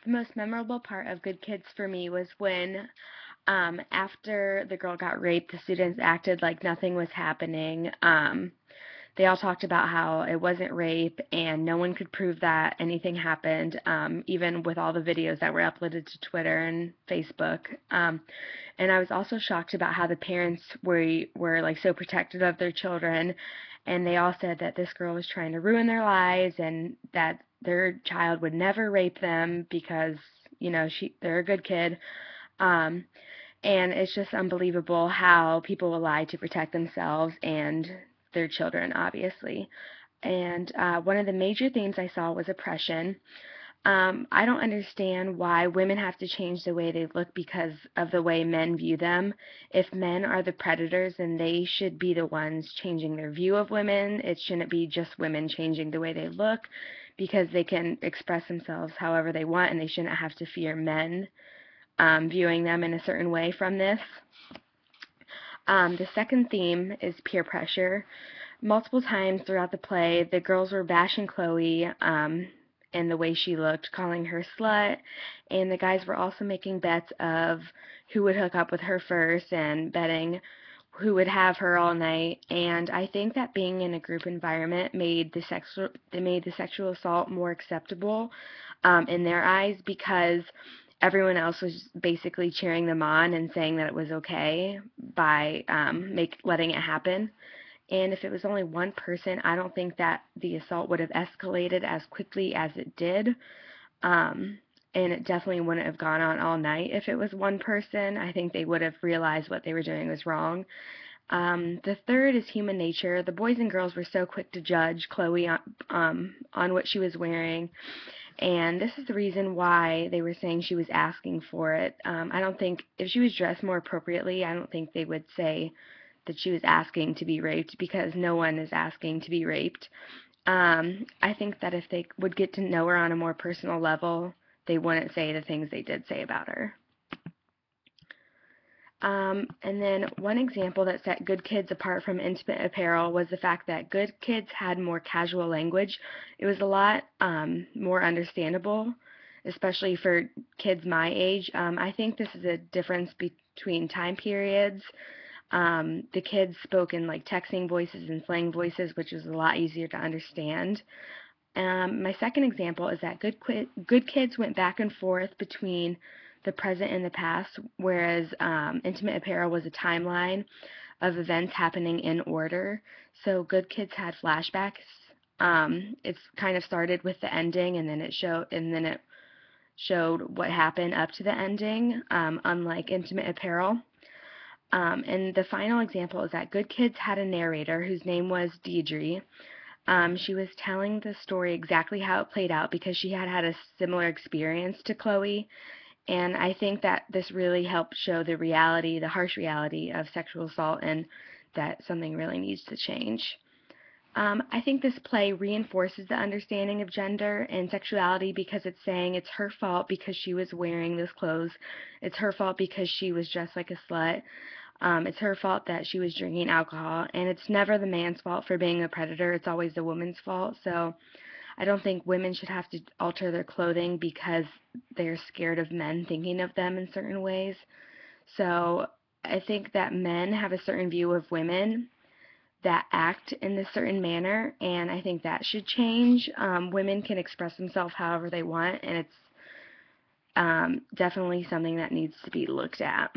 The most memorable part of Good Kids for me was when, after the girl got raped, the students acted like nothing was happening. They all talked about how it wasn't rape and no one could prove that anything happened, even with all the videos that were uploaded to Twitter and Facebook. And I was also shocked about how the parents were like so protective of their children, and they all said that this girl was trying to ruin their lives and that their child would never rape them because they're a good kid. Um, and it's just unbelievable how people will lie to protect themselves and their children, obviously. And one of the major themes I saw was oppression. I don't understand why women have to change the way they look because of the way men view them. If men are the predators, then they should be the ones changing their view of women. It shouldn't be just women changing the way they look because they can express themselves however they want and they shouldn't have to fear men viewing them in a certain way from this. The second theme is peer pressure. Multiple times throughout the play, the girls were bashing Chloe and the way she looked, calling her slut, and the guys were also making bets of who would hook up with her first and betting who would have her all night. And I think that being in a group environment made the sexual assault more acceptable in their eyes because everyone else was basically cheering them on and saying that it was okay by letting it happen. And if it was only one person, I don't think that the assault would have escalated as quickly as it did. Um, and it definitely wouldn't have gone on all night if it was one person. I think they would have realized what they were doing was wrong. The third is human nature. The boys and girls were so quick to judge Chloe on what she was wearing, and this is the reason why they were saying she was asking for it. I don't think if she was dressed more appropriately, I don't think they would say that she was asking to be raped because no one is asking to be raped. I think that if they would get to know her on a more personal level, they wouldn't say the things they did say about her. And then one example that set Good Kids apart from Intimate Apparel was the fact that Good Kids had more casual language. It was a lot more understandable, especially for kids my age. I think this is a difference between time periods. The kids spoke in like texting voices and slang voices, which is a lot easier to understand. My second example is that Good Kids went back and forth between the present and the past, whereas Intimate Apparel was a timeline of events happening in order. So Good Kids had flashbacks. It's kind of started with the ending, and then it showed what happened up to the ending, unlike Intimate Apparel. And the final example is that Good Kids had a narrator whose name was Deidre. She was telling the story exactly how it played out because she had had a similar experience to Chloe, and I think that this really helped show the reality, the harsh reality of sexual assault, and that something really needs to change. I think this play reinforces the understanding of gender and sexuality because it's saying it's her fault because she was wearing those clothes. It's her fault because she was dressed like a slut. It's her fault that she was drinking alcohol, and it's never the man's fault for being a predator. It's always the woman's fault. So I don't think women should have to alter their clothing because they're scared of men thinking of them in certain ways. So I think that men have a certain view of women that act in this certain manner, and I think that should change. Women can express themselves however they want, and it's definitely something that needs to be looked at.